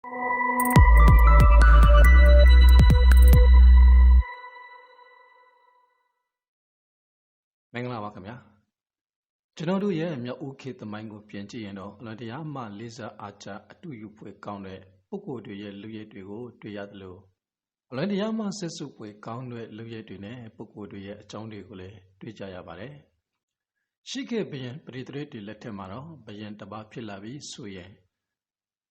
မင်္ဂလာပါခင်ဗျာကျွန်တော်တို့ရဲ့မြောက်ဦးခေတ်သမိုင်းကိုပြင်ကြည့်ရင်တော့အလွန်တရာမှလေးစားအားကျအတူယူဖွယ်ကောင်းတဲ့ပုဂ္ဂိုလ်တွေရဲ့လူရည်တွေကိုတွေ့ရသလိုအလွန်တရာမှဆက်စုပ်ဖွယ်ကောင်းတဲ့လူရည်တွေနဲ့ပုဂ္ဂိုလ်တွေရဲ့အကြောင်းတွေကိုလည်းတွေ့ကြရပါတယ်ရှိခဲ့ဘယင်ပရိသေတွေလက်ထက်မှာတော့ဘယင်တပါးဖြစ်လာပြီးဆိုရင်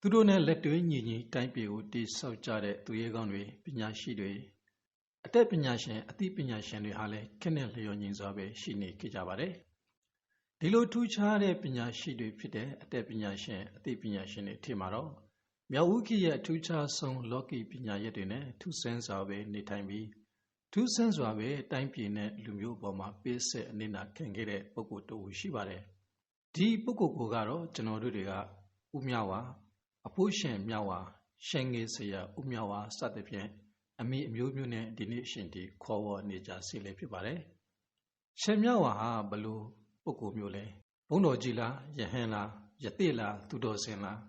သူတို့နဲ့လက်တွဲညီညီတိုင်းပြည်ကိုတိဆောက်ကြတဲ့သူရဲကောင်းတွေပညာရှိတွေအတတ်ပညာရှင်အသိပညာရှင်တွေဟာလည်းခက်နဲ့လျော်ညီစွာပဲရှိနေကြပါတယ်ဒီလိုထူးခြားတဲ့ပညာရှိတွေဖြစ်တဲ့အတတ်ပညာရှင်အသိပညာရှင်တွေထင်မှာတော့မြောက်ဦးခေတ်ရဲ့ထူးခြားဆုံးလောကီပညာရပ်တွေနဲ့ထူးဆန်းစွာပဲနေထိုင်ပြီးထူးဆန်းစွာပဲတိုင်းပြည်နဲ့လူမျိုးပေါ်မှာပေးဆက်အနေနာခံခဲ့တဲ့ပုဂ္ဂိုလ်တူရှိပါတယ်ဒီပုဂ္ဂိုလ်ကတော့ကျွန်တော်တို့တွေကဥမြဝါအဖိုးရှင်မြဝါရှင်ငယ်ဆရာဥမြဝါစသဖြင့်အမိအမျိုးမျိုးနဲ့ဒီနေ့အရှင်ဒီခေါ်ဝေါ်နေကြစီလည်းဖြစ်ပါတယ်ရှင်မြဝါဟာဘလို့ပုဂ္ဂိုလ်မျိုးလဲဘုန်းတော်ကြီးလားယဟန်လားယသိလားသူတော်စင်လား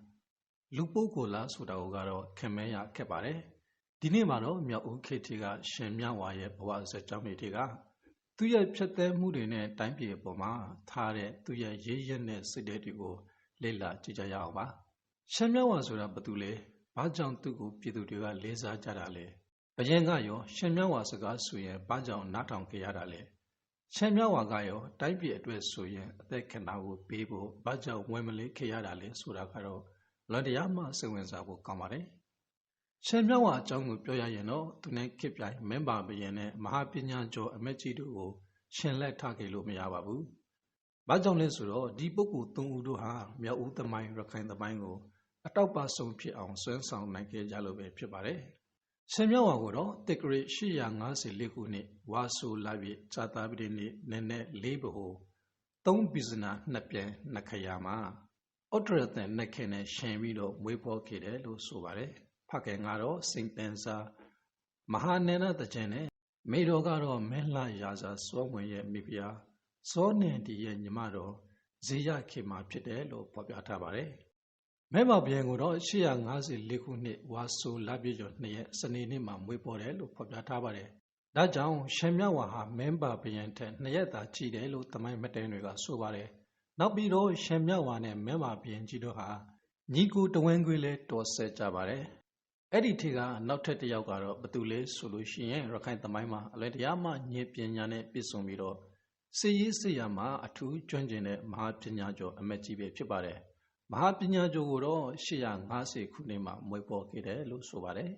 လူပုဂ္ဂိုလ်လားဆိုတာကိုကတော့ခင်မဲရခက်ပါတယ်ဒီနေ့မှာတော့မြောက်ဦးခေတ်ကြီးကရှင်မြဝါရဲ့ဘဝဇာတ်ကြောင်းတွေကသူရဲ့ဖြတ်သန်းမှုတွေနဲ့တိုင်းပြည်အပေါ်မှာထားတဲ့သူရဲ့ရေးရက်တဲ့စိတ်ဓာတ်တွေကိုလေ့လာကြည့်ကြရအောင်ပါရှင်မြဝါဆိုတာဘာတူလဲဘာကြောင့်သူ့ကိုပြည်သူတွေကလေးစားကြတာလဲဘယင်ကရောရှင်မြဝါစကားဆိုရင်ဘာကြောင့်နားထောင်ကြရတာလဲရှင်မြဝါကရောတိုင်းပြည်အတွက်ဆိုရင်အသက်ခဏကိုပေးဖို့ဘာကြောင့်ဝင်မလေးခဲ့ရတာလဲဆိုတာကတော့လွန်တရားမှစိတ်ဝင်စားဖို့ကောင်းပါတယ်ရှင်မြဝါအကြောင်းကိုပြောရရင်တော့သူနဲ့ခေတ်ပြိုင်မင်းပါဘယင်နဲ့မဟာပညာကျော်အမက်ကြီးတို့ကိုရှင်လက်ထခဲ့လို့မရပါဘူးဘာကြောင့်လဲဆိုတော့ဒီပုဂ္ဂိုလ်၃ဦးတို့ဟာမြောက်ဦးသမိုင်းရခိုင်သမိုင်းကိုအတောက်ပဆုံးဖြစ်အောင်ဆွဲဆောင်နိုင်ခဲ့ကြလို့ပဲဖြစ်ပါတယ်ရှင်မြဝါကိုတော့တက္ကရာ854ခုနှစ်ဝါဆိုလာပြီဇာတာပတိနေ့နည်းနည်း၄ဘဟု3ပိစနာ2ပြန်2ခရာမှာဩတရတန်နှစ်ခင်နဲ့ရှင်ပြီးတော့မွေးဖော်ခဲ့တယ်လို့ဆိုပါတယ်ဖခင်ကတော့စိန်ပင်စာမဟာနန္ဒတကြံနဲ့မိတော်ကတော့မင်းလှရာဇာစောဝင်ရဲ့မိဖုရားစောနေတီရဲ့ညီမတော်ဇေယခေမှာဖြစ်တယ်လို့ဖော်ပြထားပါတယ်မဲမဘယံကိုတော့854ခုနှစ်ဝါဆိုလပြည့်ကျော်2ရက်စနေနေ့မှာမွေးပေါ်တယ်လို့ဖော်ပြထားပါတယ်။ဒါကြောင့်ရှင်မြဝါဟာမင်းပါဘယံထက်2ရက်သာကြီးတယ်လို့သမိုင်းမတဲတွေကဆိုပါတယ်။နောက်ပြီးတော့ရှင်မြဝါနဲ့မင်းပါဘယံကြီးတို့ဟာညီကိုတဝင်းခွေးလဲတော်ဆက်ကြပါတယ်။အဲ့ဒီထက်ကနောက်ထပ်တစ်ယောက်ကတော့ဘသူလဲဆိုလို့ရှိရင်ရခိုင်သမိုင်းမှာအလွယ်တရာမှဉာဏ်ပညာနဲ့ပြည့်စုံပြီးတော့စစ်ရေးစစ်ရာမှာအထူးကျွမ်းကျင်တဲ့မဟာပညာကျော်အမက်ကြီးပဲဖြစ်ပါတယ်။မဟာပညာကျော်ကိုတော့850ခုနှစ်မှာမွေးပေါ်ခဲ့တယ်လို့ဆိုပါတယ်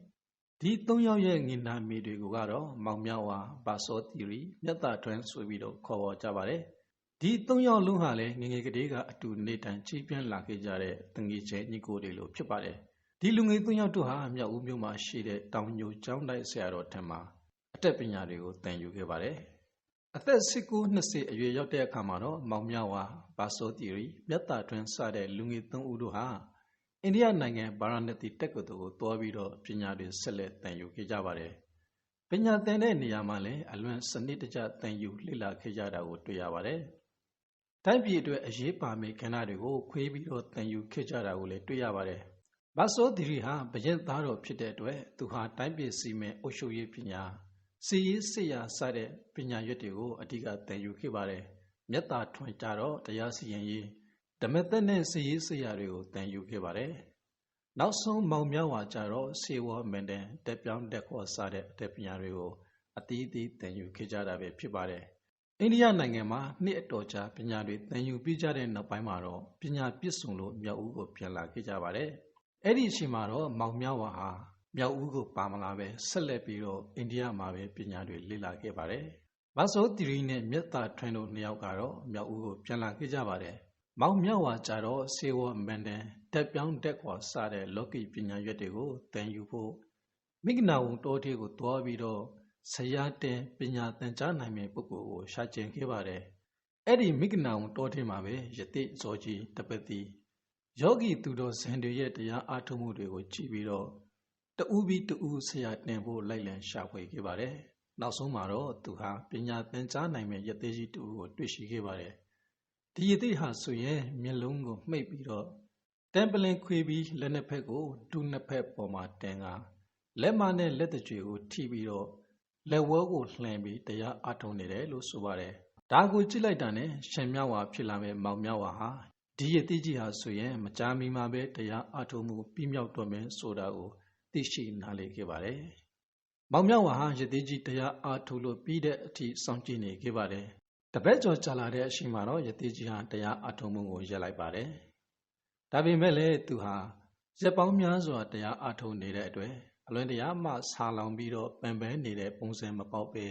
ဒီ၃ယောက်ရဲ့ငင်နာမီတွေကိုကတော့မောင်မြဝါဘာစောတီရီမြတ်တာထွန်းဆိုပြီးတော့ခေါ်ဝေါ်ကြပါတယ်ဒီ၃ယောက်လုံးဟာလည်းငငယ်ကလေးကအတူနေထိုင်ကြီးပြန့်လာခဲ့ကြတဲ့တငယ်ချင်းညီကိုတွေလို့ဖြစ်ပါတယ်ဒီလူငယ်၃ယောက်တို့ဟာမြောက်ဦးမြို့မှာရှိတဲ့တောင်ညိုကျောင်းတိုက်ဆရာတော်ထံမှာအတတ်ပညာတွေကိုသင်ယူခဲ့ပါတယ်အသက်19-20အရွယ်ရောက်တဲ့အခါမှာတော့မောင်မြဝါဘာစောတီရီမြတ်တာထွန်းစတဲ့လူငယ်၃ဦးတို့ဟာအိန္ဒိယနိုင်ငံဗာရာဏသီတက္ကသိုလ်ကိုတွားပြီးတော့ပညာတွေဆက်လက်သင်ယူခဲ့ကြပါတယ်။ပညာသင်တဲ့နေရာမှာလည်းအလွန်စနစ်တကျသင်ယူလေ့လာခဲ့ကြတာကိုတွေ့ရပါတယ်။တိုင်းပြည်အတွက်အရေးပါမယ့်ကဏ္ဍတွေကိုခွဲပြီးတော့သင်ယူခဲ့ကြတာကိုလည်းတွေ့ရပါတယ်။ဘာစောတီရီဟာဘယင်သားတော်ဖြစ်တဲ့အတွက်သူဟာတိုင်းပြည်စီမံအုပ်ချုပ်ရေးပညာစီရေးစစ်ရာစတဲ့ပညာရွက်တွေကိုအဓိကသင်ယူခဲ့ပါတယ်။မြတ်တာထွန်းကြတော့တရားစီရင်ရေးဓမ္မသက်နဲ့စီရေးစစ်ရာတွေကိုသင်ယူခဲ့ပါတယ်။နောက်ဆုံးမောင်မြဝါကြတော့စေဝမန်တန်တက်ပြောင်းတက်ခေါ်စတဲ့အတတ်ပညာတွေကိုအသီးသီးသင်ယူခဲ့ကြတာပဲဖြစ်ပါတယ်။အိန္ဒိယနိုင်ငံမှာနှစ်အတော်ကြာပညာတွေသင်ယူပြီးကြတဲ့နောက်ပိုင်းမှာတော့ပညာပြည့်စုံလို့မြောက်ဦးကိုပြန်လာခဲ့ကြပါတယ်။အဲ့ဒီအချိန်မှာတော့မောင်မြဝါဟာမြောက်ဦးကိုပါမလာပဲဆက်လက်ပြီးတော့အိန္ဒိယမှာပဲပညာတွေလေ့လာခဲ့ပါတယ်။ဘာစောတီရီနဲ့မြတ်တာထွန်းတို့နှစ်ယောက်ကတော့မြောက်ဦးကိုပြန်လာခဲ့ကြပါတယ်။မောင်မြဝါကြတော့စေဝမန်တန်တက်ပြောင်းတက်ခွာစတဲ့လောကီပညာရွက်တွေကိုသင်ယူဖို့မိဂနာဝံတောထေကိုတွားပြီးတော့ဆရာတင်ပညာသင်ကြားနိုင်မယ့်ပုဂ္ဂိုလ်ကိုရှာကျင်ခဲ့ပါတယ်။အဲ့ဒီမိဂနာဝံတောထေမှာပဲယတိဇောကြီးတပတိယောဂီသူတော်စံတွေရဲ့တရားအားထုတ်မှုတွေကိုကြည့်ပြီးတော့တူပြီးတူဆရာတင်ဖို့လိုက်လံရှာဖွေခဲ့ပါတယ်။နောက်ဆုံးမှာတော့သူဟာပညာသင်ကြားနိုင်မယ့်ယတိကြီးတူကိုတွေ့ရှိခဲ့ပါတယ်။ဒီယတိဟာဆိုရင်မျက်လုံးကိုမှိတ်ပြီးတော့ တန်ပလင်ခွေပြီးလက်နှစ်ဖက်ကိုတူနှစ်ဖက်ပေါ်မှာတင်ကလက်မနဲ့လက်တကြွေကိုထိပြီးတော့လက်ဝဲကိုလှန်ပြီးတရားအထုံနေတယ်လို့ဆိုပါတယ်ဒါကိုကြည့်လိုက်တာနဲ့ရှင်မြဝါဖြစ်လာမဲ့မောင်မြဝါဟာဒီရတိကြီးဟာဆိုရင်မကြာမီမှာပဲတရားအထုံမှုပြီးမြောက်တော့မယ်ဆိုတာကိုသိရှိနားလည်ခဲ့ပါတယ်မောင်မြဝါဟာရတိကြီးတရားအထုလို့ပြီးတဲ့အထိစောင့်ကြည့်နေခဲ့ပါတယ်တပည့်ကျော်ကြာလာတဲ့အချိန်မှာတော့ရတိကြီးဟာတရားအထုံမှုကိုရပ်လိုက်ပါတယ်ဒါပေမဲ့လည်းသူဟာရက်ပေါင်းများစွာတရားအထုံနေတဲ့အတွက်အလွန်တရာမှဆာလောင်ပြီးတော့ပန်ပန်းနေတဲ့ပုံစံမပေါက်ပဲ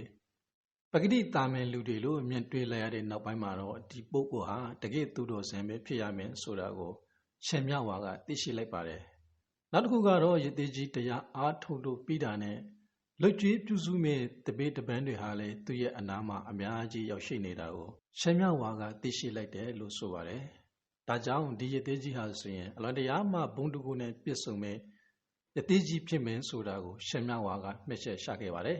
ပဂတိတာမင်လူတွေလို့မြင်တွေ့လိုက်ရတဲ့နောက်ပိုင်းမှာတော့ဒီပုဂ္ဂိုလ်ဟာတကယ့်သူတော်စင်ပဲဖြစ်ရမယ်ဆိုတာကိုရှင်မြဝါကသိရှိလိုက်ပါတယ်နောက်တစ်ခုကတော့ရသေးကြီးတရားအားထုတ်လို့ပြီးတာနဲ့လွတ်ကျွေးပြုစုမဲ့တပေတပန်းတွေဟာလည်းသူ့ရဲ့အနာမှာအများကြီးရောက်ရှိနေတာကိုရှင်မြဝါကသိရှိလိုက်တယ်လို့ဆိုပါတယ်ဒါကြောင့်ဒီရသေးကြီးဟာဆိုရင်အလွန်တရာမှဘုံတုကိုနဲ့ပြည့်စုံမဲ့ရသေးကြီးဖြစ်မယ်ဆိုတာကိုရှင်မြဝါကမှတ်ချက်ချခဲ့ပါတယ်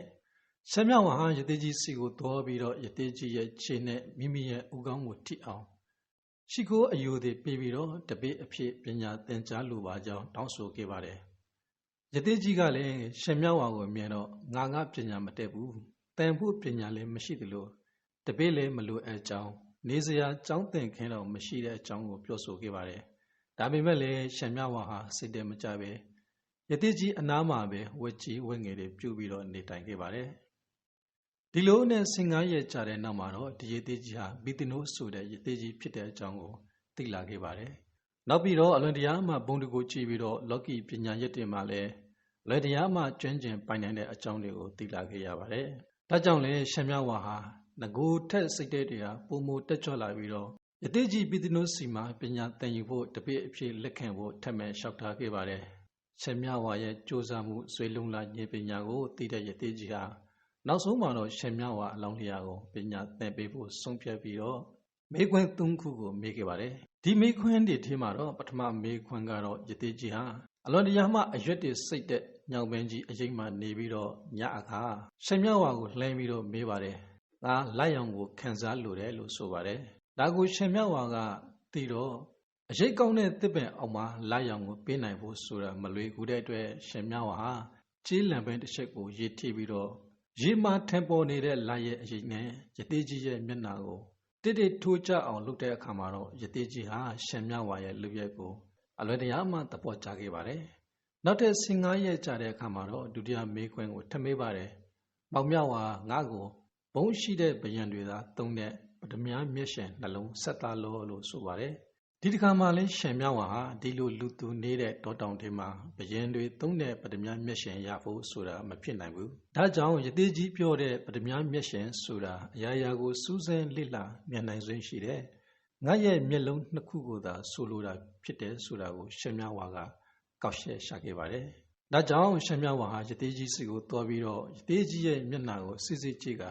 ရှင်မြဝါဟာရသေးကြီးစီကိုသွားပြီးတော့ရသေးကြီးရဲ့ခြေနဲ့မိမိရဲ့ဥကောင်းကိုထိအောင်ရှိခိုးအယူသည်ပြီးပြီးတော့တပိအဖြစ်ပညာသင်ကြားလိုပါကြောင်းတောင်းဆိုခဲ့ပါတယ်ရသေးကြီးကလည်းရှင်မြဝါကိုမြင်တော့ငါပညာမတတ်ဘူးတန်ဖို့ပညာလည်းမရှိသလိုတပိလည်းမလိုအပ်ကြောင်းနေစရာကြောင်းသင်ခင်းတော့မရှိတဲ့အကြောင်းကိုပြောဆိုခဲ့ပါတယ်ဒါပေမဲ့လည်းရှင်မြဝါဟာစိတ်တည်းမကြပဲရသေးကြီးအနားမှာပဲဝက်ကြီးဝက်ငယ်တွေပြုတ်ပြီးတော့နေတိုင်ခဲ့ပါတယ်ဒီလိုနဲ့စင်ကားရဲ့ကြာတဲ့နောက်မှာတော့ဒီရသေးကြီးဟာဘီတနိုးဆိုတဲ့ရသေးကြီးဖြစ်တဲ့အကြောင်းကိုသိလာခဲ့ပါတယ်နောက်ပြီးတော့အလွန်တရာမှဘုံတကူကြည့်ပြီးတော့လောကီပညာရက်တွေမှာလည်းလွယ်တရားမှကျွမ်းကျင်ပိုင်နိုင်တဲ့အကြောင်းတွေကိုသိလာခဲ့ရပါတယ်ဒါကြောင့်လည်းရှင်မြဝါဟာငကိုထက်စိတ်တဲ့တွေကပုံမတက်ကြွလာပြီးတော့ရသေးကြီးဘီတနိုးစီမှာပညာသင်ယူဖို့တပိအဖြစ်လက်ခံဖို့ထပ်မံလျှောက်ထားခဲ့ပါတယ်ရှင်မြဝါရဲ့ကြိုးစားမှုဆွေလုံလာဉာဏ်ပညာကိုသိတဲ့ရသေးကြီးဟာနောက်ဆုံးမှာတော့ရှင်မြဝါအလောင်းလျာကိုပညာသင်ပေးဖို့ဆုံးဖြတ်ပြီးတော့မေခွန်း၃ခုကိုမေးခဲ့ပါတယ်ဒီမေခွန်းတွေထဲမှာတော့ပထမမေခွန်းကတော့ရသေးကြီးဟာအလွန်တရာမှအရွက်တွေစိတ်တဲ့ညောင်ပင်ကြီးအရိပ်မှနေပြီးတော့ညအခါရှင်မြဝါကိုလှမ်းပြီးတော့မေးပါတယ်ဒါလိုက်ရောင်ကိုခံစားလိုတယ်လို့ဆိုပါတယ်ဒါကိုရှင်မြဝါကသိတော့အရိပ်ကောင်းတဲ့တစ်ပင်အောက်မှာလိုက်ရောင်ကိုပေးနိုင်ဖို့ဆိုတာမလွယ်ကူတဲ့အတွက်ရှင်မြဝါဟာကြေးလံပင်တစ်ချက်ကိုရေးထိပြီးတော့ရေမာထံပေါ်နေတဲ့လာရဲ့အရိပ်နဲ့ရသေးကြီးရဲ့မျက်နှာကိုတိတိထိုးကြအောင်လုပ်တဲ့အခါမှာတော့ရသေးကြီးဟာရှင်မြဝါရဲ့လူရက်ကိုအလွယ်တရာမှသဘောကျခဲ့ပါတယ်နောက်ထပ်15ရက်ကြာတဲ့အခါမှာတော့ဒုတိယမေးခွန်းကိုထပ်မေးပါတယ်မောင်မြဝါငါ့ကိုဘုံရှိတဲ့ဗယံတွေသာသုံးတဲ့ပထမမျက်ရှင်နှလုံးဆက်သားလို့ဆိုပါတယ်ဒီတစ်ခါမှလည်းရှင်မြဝါဟာဒီလိုလူသူနေတဲ့တောတောင်တွေမှာဘယံတွေသုံးတဲ့ပထမမျက်ရှင်ရဖို့ဆိုတာမဖြစ်နိုင်ဘူးဒါကြောင့်ရသေးကြီးပြောတဲ့ပထမမျက်ရှင်ဆိုတာအရာရာကိုစူးစမ်းလေ့လာမြင်နိုင်စွမ်းရှိတယ်ငါရဲ့မျက်လုံးနှစ်ခုကိုသာဆိုလိုတာဖြစ်တယ်ဆိုတာကိုရှင်မြဝါကကောက်ရှက်ရှာခဲ့ပါတယ်ဒါကြောင့်ရှင်မြဝါဟာရသေးကြီးစီကိုတွားပြီးတော့ရသေးကြီးရဲ့မျက်နှာကိုစစ်စစ်ကြည့်က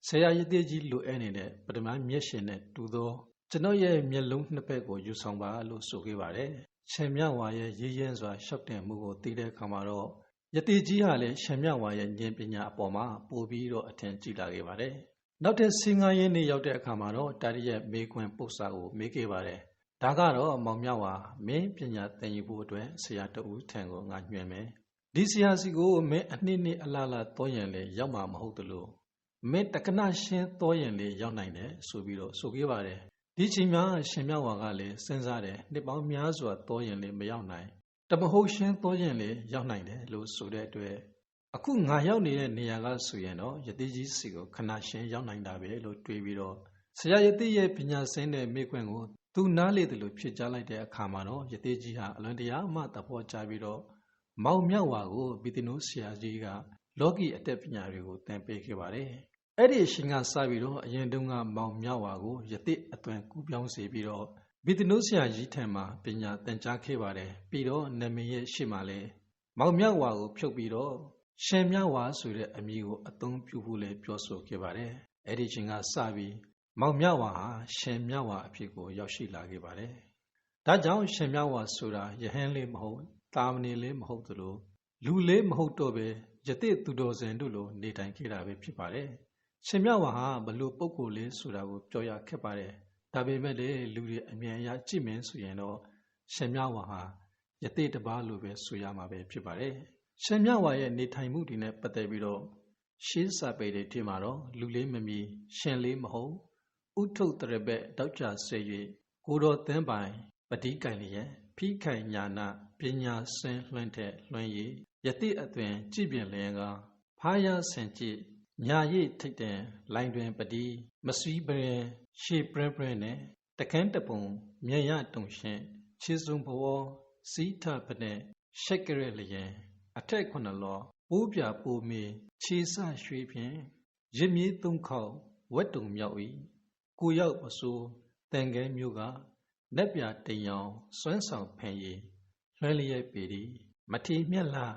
ဆရာရသေးကြီးလိုအပ်နေတဲ့ပထမမျက်ရှင်နဲ့တူသောကျွန်တော်ရဲ့မျက်လုံးနှစ်ဖက်ကိုယူဆောင်ပါလို့ဆိုခဲ့ပါတယ်ရှင်မြဝါရဲ့ရေးရဲစွာရှောက်တင်မှုကိုသိတဲ့အခါမှာတော့ရသေးကြီးဟာလည်းရှင်မြဝါရဲ့ဉာဏ်ပညာအပေါ်မှာပို့ပြီးတော့အထင်ကြီးလာခဲ့ပါတယ်နောက်တဲ့15ရက်နေ့ရောက်တဲ့အခါမှာတော့တာရီရဲ့မေခွန်းပု္ပ္ပစာကိုမေးခဲ့ပါတယ်ဒါကတော့မောင်မြဝါမင်းပညာသင်ယူဖို့အတွက်ဆရာတဦးထံကိုငါညွှန်မယ်ဒီဆရာစီကိုမင်းအနှစ်အလားလားတောရင်လေရောက်မှာမဟုတ်သလိုမင်းတက္ကနာရှင်းတောရင်လေရောက်နိုင်တယ်ဆိုပြီးတော့ဆိုခဲ့ပါတယ်ဒီချိန်မှာရှင်မြဝါကလည်းစဉ်းစားတယ်နှစ်ပေါင်းများစွာတောရင်လေမရောက်နိုင်တမဟုတ်ရှင်းတောရင်လေရောက်နိုင်တယ်လို့ဆိုတဲ့အတွက်အခုငါရောက်နေတဲ့နေရာကဆိုရင်တော့ရသေးကြီးစီကိုခဏရှင်းရောက်နိုင်တာပဲလို့တွေးပြီးတော့ဆရာရသေးရဲ့ပညာစင်းတဲ့မိခွန်းကိုသူနားလေတယ်လို့ဖြစ်ကြလိုက်တဲ့အခါမှာတော့ရသေးကြီးဟာအလွန်တရာမှသဘောကျပြီးတော့မောင်မြဝါကိုဘီတနိုးဆရာကြီးကလောကီအတတ်ပညာတွေကိုသင်ပေးခဲ့ပါတယ်အဲ့ဒီအချိန်ကစပြီးတော့အရင်တုန်းကမောင်မြဝါကိုရသေးအသွင်ကူးပြောင်းစေပြီးတော့ဘီတနိုးဆရာကြီးထံမှာပညာသင်ကြားခဲ့ပါတယ်ပြီးတော့နာမည်ရဲ့ရှေ့မှာလည်းမောင်မြဝါကိုဖြုတ်ပြီးတော့ရှင်မြဝါဆိုတဲ့အမည်ကိုအသုံးပြုဖို့လည်းပြောဆိုခဲ့ပါတယ်အဲ့ဒီချိန်ကစပြီးမောင်မြဝါဟာရှင်မြဝါအဖြစ်ကိုရောက်ရှိလာခဲ့ပါတယ်ဒါကြောင့်ရှင်မြဝါဆိုတာယဟန်လေးမဟုတ်တာမဏေလေးမဟုတ်သလိုလူလေးမဟုတ်တော့ပဲယသိသူတော်စင်တို့လိုနေထိုင်ခဲ့တာပဲဖြစ်ပါတယ်ရှင်မြဝါဟာဘလို့ပုဂ္ဂိုလ်လေးဆိုတာကိုပြောရခက်ပါတယ်ဒါပေမဲ့လေလူတွေအမြင်အရကြည့်မယ်ဆိုရင်တော့ ရှမ်းမြဝါဟာယသိတပါလို့ပဲဆိုရမှာပဲဖြစ်ပါတယ်ရှမ်းမြဝါရဲ့နေထိုင်မှုတွေနဲ့ပတ်သက်ပြီးတော့ရှေးစာပေတွေထဲမှာတော့လူလေးမမီရှင်လေးမဟုတ်ဥထုတရဘက်တောက်ကြဆွေ၍ကိုတော်သင်းပိုင်ပတိကံလျက်ဖိခိုင်ညာနာပညာစင်လွှင့်တဲ့လွှင့်ရည်ယသိအသွင်ကြည်ပြင်လျင်ကဖားရဆင်ကြည်ညာရိပ်ထိတ်တဲ့လိုင်တွင်ပတိမစွီးပရင်ရှေပရပရနဲ့တကန်းတပုံမြေရတုံရှင်ခြေစုံဘဝစီးထပနဲ့ရှက်ကရလျင်အထက်ခုနှစ်လောပိုးပြပိုးမေခြေဆရွှေဖြင့်ရစ်မြေးသုံးခေါက်ဝက်တုံမြောက်၏ကိုရောက်မစိုးတန်ကဲမျိုးကနက်ပြတိမ်အောင်စွမ်းဆောင်ဖန်ရည်လွှဲလျက်ပေသည်မထေမြက်လာ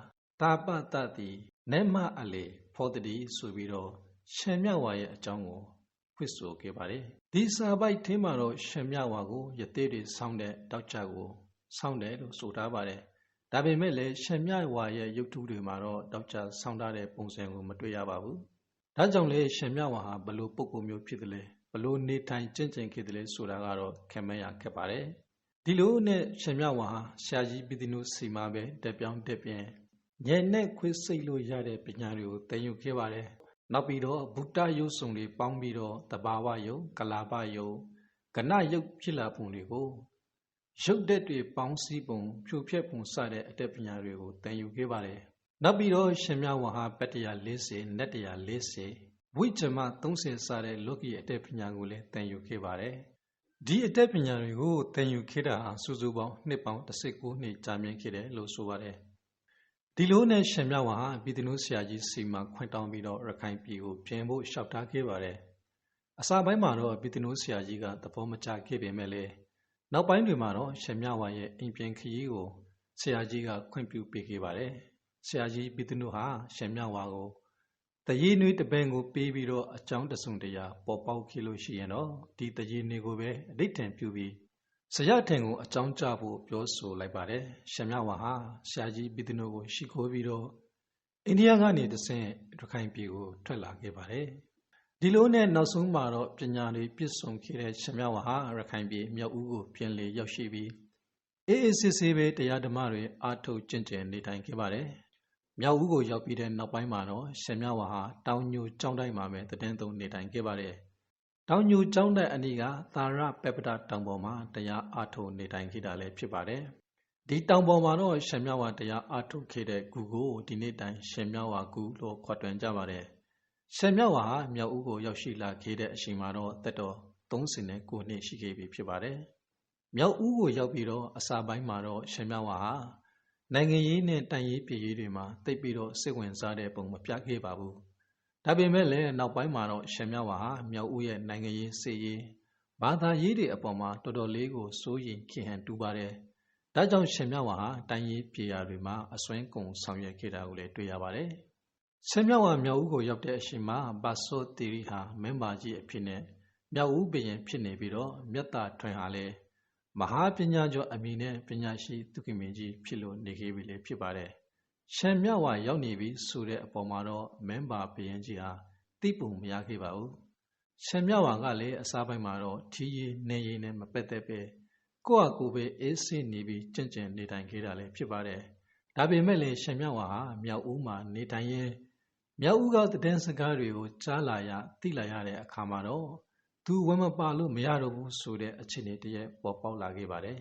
တာပတတိနမအလေဖောတတိဆိုပြီးတော့ရှမ်းမြဝါရဲ့အကြောင်းကိုဖွင့်ဆိုခဲ့ပါတယ်ဒီစာပိုက်ထဲမှာတော့ရှမ်းမြဝါကိုယသိတွေဆောင်းတဲ့တောက်ကြကိုဆောင်းတယ်လို့ဆိုထားပါတယ်ဒါပေမဲ့လည်းရှမ်းမြဝါရဲ့ရုပ်ထုတွေမှာတော့တောက်ကြဆောင်းထားတဲ့ပုံစံကိုမတွေ့ရပါဘူးဒါကြောင့်လေရှမ်းမြဝါဟာဘလို့ပုံပုံမျိုးဖြစ်တယ်လဲဘလို့နေထိုင်ကျင့်ကြံခဲ့တယ်လဲဆိုတာကတော့ခင်မရခက်ပါတယ်ဒီလိုနဲ့ရှမ်းမြဝါဟာဆရာကြီးပြည်သူတို့စီမှာပဲတက်ပြောင်းတက်ပြင်းညံနဲ့ခွေးစိတ်လို့ရတဲ့ပညာတွေကိုသင်ယူခဲ့ပါတယ်နောက်ပြီးတော့ဗုဒ္ဓရုပ်စုံတွေပေါင်းပြီးတော့တဘာဝယုတ်ကလာပယုတ်ကဏယုတ်ဖြစ်လာပုံတွေကိုရုပ်တက်တွေပေါင်းစည်းပုံဖြိုဖျက်ပုံစတဲ့အတတ်ပညာတွေကိုသင်ယူခဲ့ပါတယ်နောက်ပြီးတော့ရှင်မြဝါဟာပတ္တရာ40နတ္တရာ40ဝိဇ္ဇမ30စတဲ့လောကီအတတ်ပညာကိုလည်းသင်ယူခဲ့ပါတယ်ဒီအတတ်ပညာတွေကိုသင်ယူခဲ့တာဟာစုစုပေါင်းနှစ်ပေါင်း19နှစ်ကြာမြင့်ခဲ့တယ်လို့ဆိုပါတယ်ဒီလိုနဲ့ရှင်မြဝါဟာပြည်သူ့ဆရာကြီးစီမှာခွင့်တောင်းပြီးတော့ရခိုင်ပြည်ကိုပြင်ဖို့လျှောက်ထားခဲ့ပါတယ်အစပိုင်းမှာတော့ပြည်သူ့ဆရာကြီးကသဘောမကျခဲ့ပေမဲ့လည်းနောက်ပိုင်းတွေမှာတော့ရှင်မြဝါရဲ့အိမ်ပြင်ခရီးကိုဆရာကြီးကခွင့်ပြုပေးခဲ့ပါတယ်ဆရာကြီးပြည်သူ့ဟာရှင်မြဝါကိုတရေနွေးတပင်ကိုပေးပြီးတော့အကြောင်းတစုံတရာပေါ်ပေါက်ခဲ့လို့ရှိရင်တော့ဒီတရေနွေးကိုပဲအဋိဌံပြုပြီးဆရာထံကိုအကြောင်းကြားဖို့ပြောဆိုလိုက်ပါတယ်ရှင်မြဝါဟာဆရာကြီးပြည်သူ့ကိုရှိခိုးပြီးတော့အိန္ဒိယကနေတဆင့်ရခိုင်ပြည်ကိုထွက်လာခဲ့ပါတယ်ဒီလိုနဲ့နောက်ဆုံးမှာတော့ပညာတွေပြည့်စုံခဲ့တဲ့ရှင်မြဝါဟာရခိုင်ပြည်မြောက်ဦးကိုပြန်လည်ရောက်ရှိပြီးအေးအေးဆေးဆေးပဲတရားဓမ္မတွေအားထုတ်ကျင့်ကြံနေထိုင်ခဲ့ပါတယ်မြောက်ဦးကိုရောက်ပြီးတဲ့နောက်ပိုင်းမှာတော့ရှင်မြဝါဟာတောင်ညိုကျောင်းတိုင်းမှာပဲတည်င်းသုံးနေထိုင်ခဲ့ပါတယ်တောင်ညိုကျောင်းတိုင်းအနီးကသာရပပ္ပတတောင်ပေါ်မှာတရားအားထုတ်နေထိုင်ခဲ့တာလည်းဖြစ်ပါတယ်ဒီတောင်ပေါ်မှာတော့ရှင်မြဝါတရားအားထုတ်ခဲ့တဲ့ဂူကိုဒီနေ့တိုင်ရှင်မြဝါဂူလို့ခေါ်တွင်ကြပါတယ်ရှင်မြဝါဟာမြောက်ဦးကိုရောက်ရှိလာခဲ့တဲ့အချိန်မှာတော့သက်တော်39နှစ်ရှိခဲ့ပြီဖြစ်ပါတယ်မြောက်ဦးကိုရောက်ပြီးတော့အစာပိုင်းမှာတော့ရှင်မြဝါဟာနိုင်ငံရေးနဲ့တိုင်ရေးပြည်ရေးတွေမှာတိတ်ပြီးတော့စိတ်ဝင်စားတဲ့ပုံမပြခဲ့ပါဘူးဒါပေမဲ့လည်းနောက်ပိုင်းမှာတော့ရှင်မြဝါဟာမြောက်ဦးရဲ့နိုင်ငံရေးစစ်ရေးဘာသာရေးတွေအပေါ်မှာတော်တော်လေးကိုစိုးရိမ်ခင်ဟန်တူပါတယ်ဒါကြောင့်ရှင်မြဝါဟာတိုင်ရေးပြည်ရာတွေမှာအစွမ်းကုန်ဆောင်ရွက်ခဲ့တာကိုလည်းတွေ့ရပါတယ်ရှင်မြဝါမြောက်ဦးကိုရောက်တဲ့အချိန်မှာဘာသောတီရီဟာမင်းပါကြီးအဖြစ်နဲ့မြောက်ဦးဘုရင်ဖြစ်နေပြီးတော့မြတ်တာထွင်ဟာလည်းမဟာပညာကျော်အမည်နဲ့ပညာရှိသုခိမင်းကြီးဖြစ်လို့နေခဲ့ပြီလေဖြစ်ပါတယ်ရှင်မြဝါရောက်နေပြီဆိုတဲ့အပေါ်မှာတော့မင်းပါဘုရင်ကြီးဟာသိပုံမရခဲ့ပါဘူးရှင်မြဝါကလည်းအစားပိုင်းမှာတော့ထီးရည်နေရည်နဲ့မပက်သက်ပဲကိုယ့်အကူပဲအေးဆေးနေပြီးကြင်ကြင်နေထိုင်ခဲ့တာလည်းဖြစ်ပါတယ်ဒါပေမဲ့လည်းရှင်မြဝါဟာမြောက်ဦးမှာနေထိုင်ရင်မြောက်ဦးကတည်င်းစကားတွေကိုကြားလာရသိလာရတဲ့အခါမှာတော့သူဝမ်းမပါလို့မရတော့ဘူးဆိုတဲ့အခြေအနေတည်းပေါ်ပေါက်လာခဲ့ပါတယ်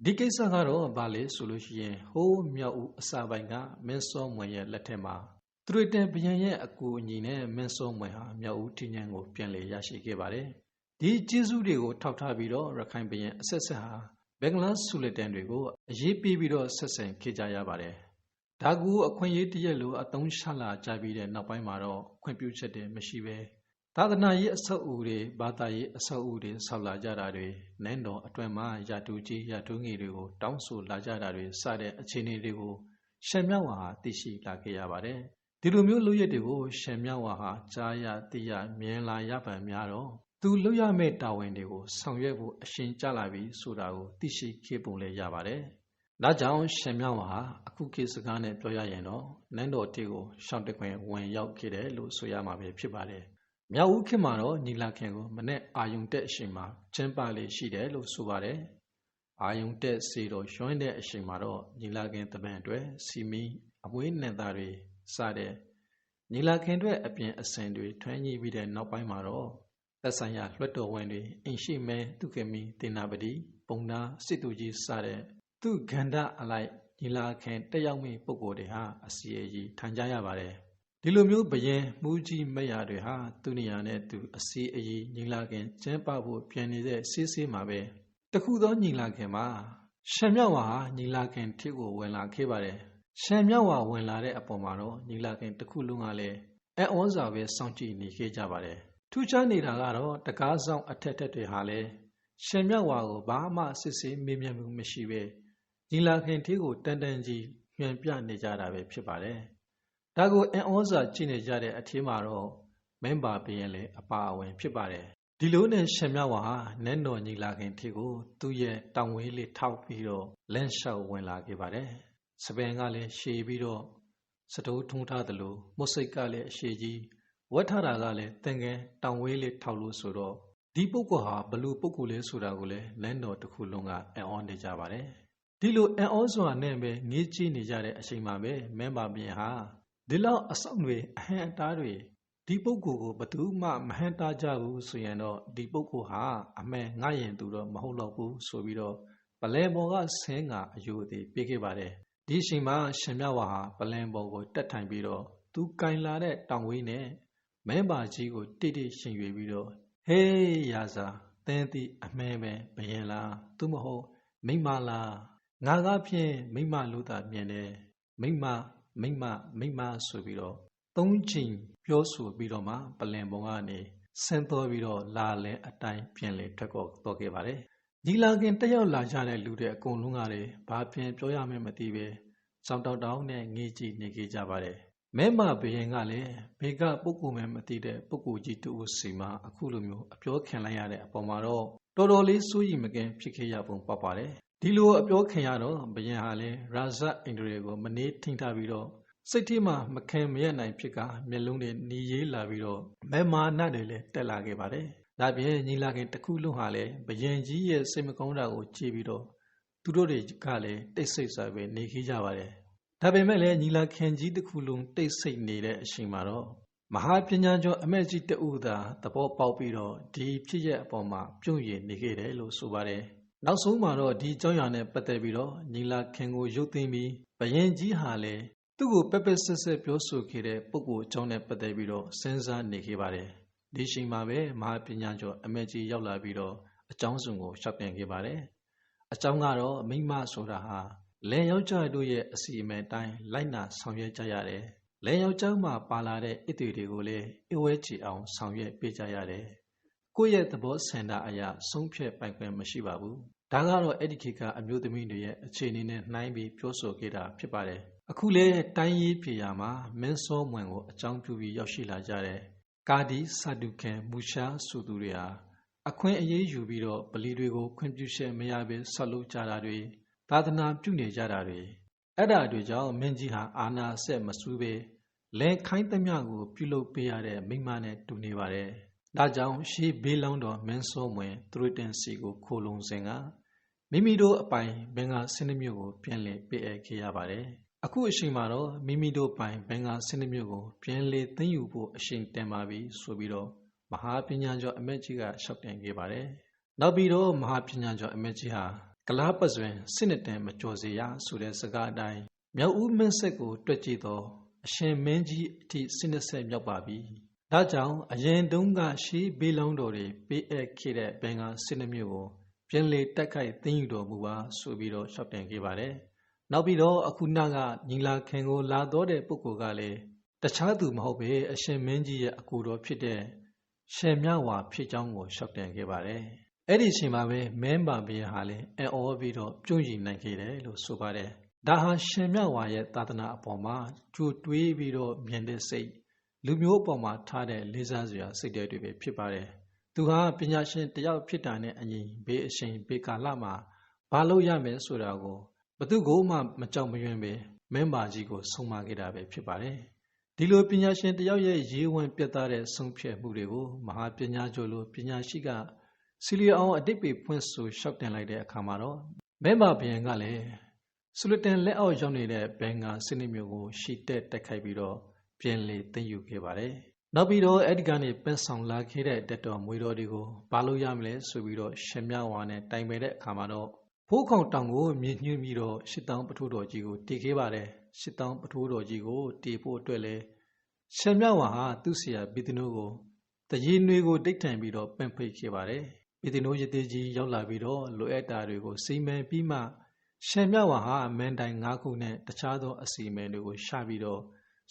ဒီကိစ္စကတော့ဘာလဲဆိုလို့ရှိရင်ဟိုးမြောက်ဦးအစာပိုင်းကမင်းစောမွန်ရဲ့လက်ထက်မှာသူရတဲ့ဘုရင်ရဲ့အကူအညီနဲ့မင်းစောမွန်ဟာမြောက်ဦးထင်းညံကိုပြန်လည်ရရှိခဲ့ပါတယ်ဒီကျေးဇူးတွေကိုထောက်ထားပြီးတော့ရခိုင်ဘုရင်အဆက်ဆက်ဟာဘင်္ဂလားဆူလက်တန်တွေကိုအရေးပေးပြီးတော့ဆက်ဆံခဲ့ကြရပါတယ်ဒါကူအခွင့်အရေးတရက်လိုအသုံးချလာကြပြီးတဲ့နောက်ပိုင်းမှာတော့ခွင့်ပြုချက်တွေမရှိပဲသာသနာရေးအဆောက်အဦတွေဘာသာရေးအဆောက်အဦတွေဆောက်လာကြတာတွေနန်းတော်အတွင်းမှာရာထူးကြီးရာထူးငယ်တွေကိုတောင်းဆိုလာကြတာတွေစတဲ့အခြေအနေတွေကိုရှင်မြဝါဟာသိရှိလာခဲ့ရပါတယ်ဒီလိုမျိုးလုပ်ရက်တွေကိုရှင်မြဝါဟာကြားရသိရမြင်လာရပံများတော့သူလုပ်ရမယ့်တာဝန်တွေကိုဆောင်ရွက်ဖို့အရှင်ကြလာပြီဆိုတာကိုသိရှိခဲ့ပုံလည်းရပါတယ်ဒါကြောင့်ရှင်မြဝါဟာအခုခေတ်စကားနဲ့ပြောရရင်တော့နန်းတော်တီကိုရှောင်းတခွင်ဝင်ရောက်ခဲ့တယ်လို့ဆိုရမှာပဲဖြစ်ပါတယ်မြောက်ဦးခေတ်မှာတော့ညီလာခံကိုမနေ့အာယုံတက်အချိန်မှာကျင်းပလေရှိတယ်လို့ဆိုပါတယ် အာယုံတက်စေတော့ရွှန်းတဲ့အချိန်မှာတော့ညီလာခံတပံအတွက်စီမီအမွေးနံသားတွေစတဲ့ညီလာခံအတွက်အပြင်အစင်တွေထွန်းညှိပြီးတဲ့နောက်ပိုင်းမှာတော့သက်ဆိုင်ရာလွှတ်တော်ဝင်တွေအင်ရှိမဲသူကမီတင်နာပတိပုံနာစစ်သူကြီးစတဲ့သူကန္ဓအလိုက်ညီလာခံတက်ရောက်မိပုဂ္ဂိုလ်တွေဟာအစီအကြီးထိုင်ကြရပါတယ်ဒီလိုမျိုးဘယင်မူကြီးမရတွေဟာသူနေရာနဲ့သူအစီအကြီးညီလာခံကျင်းပဖို့ပြန်နေတဲ့ဆေးမှာပဲတခုသောညီလာခံမှာရှမ်းမြောက်ဝါဟာညီလာခံထိကိုဝင်လာခဲ့ပါတယ်ရှမ်းမြောက်ဝါဝင်လာတဲ့အပေါ်မှာတော့ညီလာခံတစ်ခုလုံးကလည်းအံ့ဩစွာပဲစောင့်ကြည့်နေခဲ့ကြပါတယ်ထူးခြားနေတာကတော့တကားဆောင်အထက်ထက်တွေဟာလည်းရှမ်းမြောက်ဝါကိုဘာမှစစ်ဆေးမေးမြန်းမှုမရှိပဲညီလာခံထိကိုတန်တန်ကြီးညွှန်ပြနေကြတာပဲဖြစ်ပါတယ်ဒါကိုအံ့ဩစွာကြည့်နေကြတဲ့အထင်းမှာတော့မင်းပါဘရင်လည်းအပါအဝင်ဖြစ်ပါတယ်ဒီလိုနဲ့ရှမ်းမြောက်ဝါဟာနန်းတော်ညီလာခံထိကိုသူ့ရဲ့တောင်ဝေးလေးထောက်ပြီးတော့လန့်လျှောက်ဝင်လာခဲ့ပါတယ်စပင်ကလည်းရှည်ပြီးတော့စတိုးထုံးထားသလိုမုတ်စိတ်ကလည်းအရှည်ကြီးဝတ်ထားတာကလည်းသင်္ကန်းတောင်ဝေးလေးထောက်လို့ဆိုတော့ဒီပုဂ္ဂိုလ်ဟာဘလူပုဂ္ဂိုလ်လေးဆိုတာကိုလည်းနန်းတော်တစ်ခုလုံးကအံ့ဩနေကြပါတယ်ဒီလိုအံ့ဩစွာနဲ့ပဲငေးကြည့်နေကြတဲ့အချိန်မှာပဲမင်းပါဘရင်ဟာဒီလောက်အဆောင်တွေအဟံအတားတွေဒီပုဂ္ဂိုလ်ကိုဘသူမှမဟန်တားကြဘူးဆိုရင်တော့ဒီပုဂ္ဂိုလ်ဟာအမှန်ငှရင်သူတော့မဟုတ်တော့ဘူးဆိုပြီးတော့ပလင်ပေါ်ကဆင်းကအယုအသေးပြေးခဲ့ပါတယ်ဒီအချိန်မှာရှင်မြဝါဟာပလင်ပေါ်ကိုတက်ထိုင်ပြီးတော့သူကင်လာတဲ့တောင်ဝေးနဲ့မင်းပါကြီးကိုတိတိရှင်ရွေပြီးတော့ဟေးရာဇာသင်သည်အမှန်ပဲဘယင်လားသူမဟုတ်မိမလားငါကဖြင့်မိမလို့သာမြင်တယ်မိမဆိုပြီးတော့သုံးချိန်ပြောဆိုပြီးတော့မှပလင်ပုံကနေဆင်းသွားပြီးတော့လာလင်အတိုင်းပြင်လေထွက်ကောတော့ခဲ့ပါတယ်ညီလာခင်တက်ရောက်လာကြတဲ့လူတွေအကုန်လုံးကလည်းဘာပြင်ပြောရမှန်းမသိပဲစောင်းတောင်းနဲ့ငေးကြည့်နေကြကြပါတယ်မဲမဘယင်ကလည်းဘေကပုဂ္ဂိုလ်မှမသိတဲ့ပုဂ္ဂိုလ်ကြီးတူစီမှာအခုလိုမျိုးအပြောခံလိုက်ရတဲ့အပေါ်မှာတော့တော်တော်လေးစိုးရိမ်မကင်းဖြစ်ခဲ့ရပုံပေါက်ပါတယ်ဒီလိုအပြောခံရတော့ဘယင်ဟာလည်းရာဇအိန္ဒြေကိုမနေထိန်ထားပြီးတော့စိတ်ထဲမှာမခံမရနိုင်ဖြစ်ကမျက်လုံးတွေနီရေးလာပြီးတော့မဲမာနတွေလည်းတက်လာခဲ့ပါတယ်ဒါပြင်ညီလာခင်တစ်ခုလုံးဟာလည်းဘယင်ကြီးရဲ့စိတ်မကောင်းတာကိုကြည့်ပြီးတော့သူတို့တွေကလည်းတိတ်ဆိတ်စွာပဲနေခဲ့ကြပါတယ်ဒါပေမဲ့လည်းညီလာခံကြီးတစ်ခုလုံးတိတ်ဆိတ်နေတဲ့အချိန်မှာတော့မဟာပညာကျော်အမက်ကြီးတဦးသာသဘောပေါက်ပြီးတော့ဒီဖြစ်ရဲ့အပေါ်မှာပြုံးရည်နေခဲ့တယ်လို့ဆိုပါတယ်နောက်ဆုံးမှာတော့ဒီကြောင်းရနဲ့ပတ်သက်ပြီးတော့ညီလာခံကိုရုပ်သိမ်းပြီးဘယင်ကြီးဟာလည်းသူ့ကိုပက်ပက်ဆက်ဆက်ပြောဆိုခဲ့တဲ့ပုဂ္ဂိုလ်အကြောင်းနဲ့ပတ်သက်ပြီးတော့စဉ်းစားနေခဲ့ပါတယ်ဒီချိန်မှာပဲမဟာပညာကျော်အမေကြီးရောက်လာပြီးတော့အကြောင်းစုံကိုရှောက်ပြန်ခဲ့ပါတယ်အကြောင်းကတော့မိမဆိုတာဟာလင်ယောက်ျားတို့ရဲ့အစီအမံတိုင်းလိုက်နာဆောင်ရွက်ကြရတယ်လင်ယောက်ျားမှပါလာတဲ့အစ်တွေကိုလည်းအဝဲချီအောင်ဆောင်ရွက်ပေးကြရတယ်ကိုယ့်ရဲ့သဘောဆန္ဒအရာဆုံးဖြတ်ပိုင်ခွင့်မရှိပါဘူးဒါကတော့အဲ့ဒီခေတ်ကအမျိုးသမီးတွေရဲ့အခြေအနေနဲ့နှိုင်းပြီးပြောဆိုခဲ့တာဖြစ်ပါတယ်အခုလေတိုင်းရေးပြည်ရာမှာမင်းစောမွန်ကိုအကြောင်းပြုပြီးရောက်ရှိလာကြတဲ့ကာဒီစာတုခံမူရှားဆိုသူတွေဟာအခွင့်အရေးယူပြီးတော့ဗလီတွေကိုခွင့်ပြုချက်မရဘဲဆောက်လုပ်ကြတာတွေသာသနာပြုနေကြတာတွေအဲ့ဒါတွေကြောင့်မင်းကြီးဟာအာနာဆက်မစူးပဲလဲခိုင်းသမျှကိုပြုလုပ်ပေးရတဲ့မိမနဲ့တူနေပါတယ်ဒါကြောင့်ရှေးဘေးလောင်းတော်မင်းစောမွန်သူတို့တင်စီကိုခိုလုံစဉ်ကမိမိတို့အပိုင်ဘင်္ဂါစင်းမျိုးကိုပြန်လည်ပေးအပ်ခဲ့ရပါတယ်အခုအချိန်မှာတော့မိမိတို့ပိုင်ဘင်္ဂါစင်းမျိုးကိုပြန်လည်သိမ်းယူဖို့အချိန်တန်ပါပြီဆိုပြီးတော့မဟာပညာကျော်အမက်ကြီးကရှောက်ပြန်ခဲ့ပါတယ်နောက်ပြီးတော့မဟာပညာကျော်အမက်ကြီးဟာကလားပစွင်စစ်နှစ်တန်မကျော်စေရဆိုတဲ့စကားအတိုင်းမြောက်ဦးမင်းဆက်ကိုတွက်ကြည့်တော့အရှင်မင်းကြီးအထိစစ်နှစ်ဆက်မြောက်ပါပြီဒါကြောင့်အရင်တုန်းကရှေးဘေးလောင်းတော်တွေပေးအပ်ခဲ့တဲ့ဘင်္ဂါစစ်နှစ်မျိုးကိုပြန်လေတက်ခိုက်သိမ်းယူတော်မူပါဆိုပြီးတော့ရှောက်ပြန်ခဲ့ပါတယ်နောက်ပြီးတော့အခုနကညီလာခံကိုလာတော့တဲ့ပုဂ္ဂိုလ်ကလည်းတခြားသူမဟုတ်ပဲအရှင်မင်းကြီးရဲ့အကူတော်ဖြစ်တဲ့ရှင်မြဝါဖြစ်ကြောင်းကိုရှောက်ပြန်ခဲ့ပါတယ်အဲ့ဒီအချိန်မှာပဲမင်းပါဘုရားဟာလည်းအံ့ဩပြီးတော့ပြုံးရည်နိုင်ခဲ့တယ်လို့ဆိုပါတယ်ဒါဟာရှင်မြဝါရဲ့သာသနာအပေါ်မှာကြိုတွေးပြီးတော့မြင်တဲ့စိတ်လူမျိုးအပေါ်မှာထားတဲ့လေးစားစရာစိတ်တွေပဲဖြစ်ပါတယ်သူဟာပညာရှင်တယောက်ဖြစ်တာနဲ့အညီဘေးအရှင်ဘေးကာလမှာဘာလို့ရမယ်ဆိုတာကိုဘသူကိုမှမကြောက်မရွံ့ပဲမင်းပါကြီးကိုဆုံးမခဲ့တာပဲဖြစ်ပါတယ်ဒီလိုပညာရှင်တယောက်ရဲ့ရေးဝံပြတ်သားတဲ့ဆုံးဖြတ်မှုတွေကိုမဟာပညာကျော်လိုပညာရှိကစီလီအောင်အတိတ်ပဲဖွင့်ဆိုရှောက်တင်လိုက်တဲ့အခါမှာတော့ မဲမဘရင်ကလည်းဆူလတန်လက်အောက်ရောက်နေတဲ့ဘင်္ဂါစစ်နစ်မျိုးကိုရှီတက်တိုက်ခိုက်ပြီးတော့ပြန်လေသိမ်းယူခဲ့ပါတယ်။နောက်ပြီးတော့အဲ့ဒီကနေပန်းဆောင်လာခဲ့တဲ့တက်တော်မွေတော်တွေကိုဘာလို့ရမလဲဆိုပြီးတော့ရှမြဝါနဲ့တိုင်ပယ်တဲ့အခါမှာတော့ဖိုးခေါင်တောင်ကိုမြင့်ညှိပြီးတော့ရှစ်တောင်းပထိုးတော်ကြီးကိုတည်ခဲ့ပါတယ်။ရှစ်တောင်းပထိုးတော်ကြီးကိုတည်ဖို့အတွက်လဲရှမြဝါဟာသူ့ဆရာဘီတနိုးကိုတရေနွေကိုတိတ်ထန်ပြီးတော့ပန့်ဖိတ်ခဲ့ပါတယ်။ဘီတနိုးရသေးကြီးရောက်လာပြီးတော့လိုအပ်တာတွေကိုစီမံပြီးမှရှမြဝါဟာမန်တိုင်၅ခုနဲ့တခြားသောအစီအမံတွေကိုရှာပြီးတော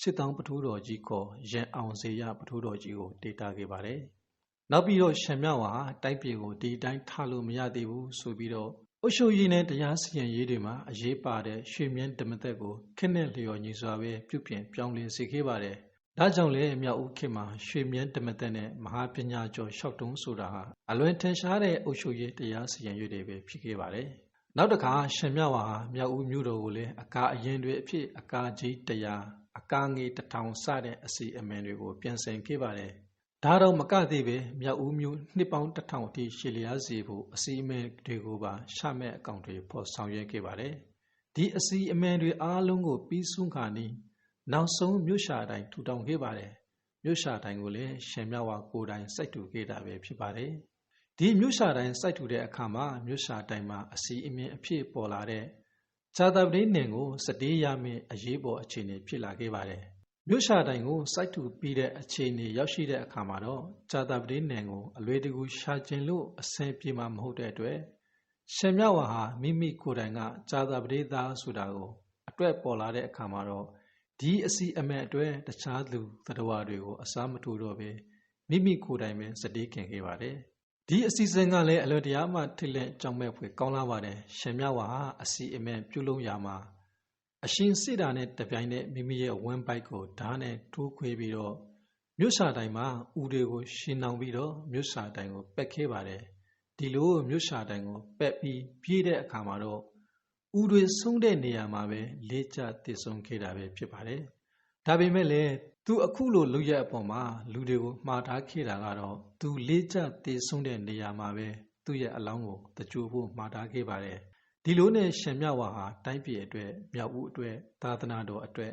့ရှစ်တောင်းပထိုးတော်ကြီးခေါ်ရန်အောင်စေရပထိုးတော်ကြီးကိုတည်တာခဲ့ပါတယ်။နောက်ပြီးတော့ရှမြဝါဟာတိုက်ပြေကိုဒီတိုင်းထားလို့မရသေးဘူးဆိုပြီးတော့အုပ်ချုပ်ရေးနဲ့တရားစီရင်ရေးတွေမှာအရေးပါတဲ့ရွှေမြန်းဓမ္မသက်ကိုခက်နဲ့လျော်ညီစွာပဲပြုပြင်ပြောင်းလဲစေခဲ့ပါတယ်။ဒါကြောင့်လည်းမြောက်ဦးခေတ်မှာရွှေမြန်းဓမ္မသက်နဲ့မဟာပညာကျော်ရှောက်တုံးဆိုတာဟာအလွန်ထင်ရှားတဲ့အုပ်ချုပ်ရေးတရားစီရင်ရေးတွေပဲဖြစ်ခဲ့ပါတယ်။နောက်တစ်ခါရှင်မြဝါဟာမြောက်ဦးမြို့တော်ကိုလည်းအကာအရင်တွေအဖြစ်အကာကြီး100အကာငေ1000စတဲ့အစီအမံတွေကိုပြန်ဆင်ခဲ့ပါတယ်။ဒါတော့မကသေးပဲမြောက်ဦးမြို့နှစ်ပေါင်း1000အထိရှည်လျားစေဖို့အစီအမံတွေကိုပါရှာမဲ့အကောင့်တွေဖော်ဆောင်ရွက်ခဲ့ပါတယ်။ဒီအစီအမံတွေအားလုံးကိုပြီးဆုံးခါနီးနောက်ဆုံးမြို့ရှာတိုင်ထူထောင်ခဲ့ပါတယ်။မြို့ရှာတိုင်ကိုလည်းရှင်မြဝါကိုယ်တိုင်စိုက်ထူခဲ့တာပဲဖြစ်ပါတယ်။ဒီမြို့ရှာတိုင်စိုက်ထူတဲ့အခါမှာမြို့ရှာတိုင်မှာအစီအမံအဖြစ်ပေါ်လာတဲ့ဇာတာပတိနင်ကိုစတေးရမယ့်အရေးပေါ်အခြေအနေဖြစ်လာခဲ့ပါတယ်။မြို့ရှာတိုင်ကိုစိုက်ထူပြီးတဲ့အခြေအနေရောက်ရှိတဲ့အခါမှာတော့ဇာတာပတိနင်ကိုအလွယ်တကူရှာကျင်လို့အဆင်ပြေမှာမဟုတ်တဲ့အတွက်ရှင်မြဝါဟာမိမိကိုယ်တိုင်ကဇာတာပတိသားဆိုတာကိုအတွက်ပေါ်လာတဲ့အခါမှာတော့ဒီအစီအမံအတွက်တခြားသူသတ္တဝါတွေကိုအစားမထိုးတော့ပဲမိမိကိုယ်တိုင်ပဲစတေးခင်ခဲ့ပါတယ်။ဒီအစီအစဉ်ကလည်းအလွန်တရာမှထိလက်ကြောင့်မဲ့ဖွယ်ကောင်းလာပါတယ်။ရှင်မြဝါဟာအစီအမံပြုလုပ်ရာမှာအရှင်စိတာနဲ့တပြိုင်နက်မိမိရဲ့ဝမ်းပိုက်ကိုဓာတ်နဲ့ထိုးခွေပြီးတော့မြို့ရှာတိုင်မှာဦးတွေကိုရှင်းနှောင်ပြီးတော့မြို့ရှာတိုင်ကိုပက်ခဲ့ပါတယ်။ဒီလိုမြို့ရှာတိုင်ကိုပက်ပြီးပြေးတဲ့အခါမှာတော့ဦးတွေဆုံးတဲ့နေရာမှာပဲလေးကျတည်ဆုံးခဲ့တာပဲဖြစ်ပါတယ်။ဒါပေမဲ့လည်းသူအခုလိုလုပ်ရအပေါ်မှာလူတွေကိုမှားထားခဲ့တာကတော့သူလေးကျတည်ဆုံးတဲ့နေရာမှာပဲသူ့ရဲ့အလောင်းကိုတကြိုဖို့မှားထားခဲ့ပါတယ်။ဒီလိုနဲ့ရှင်မြဝါဟာတိုင်းပြည်အတွက်မြောက်ဦးအတွက်သာသနာတော်အတွက်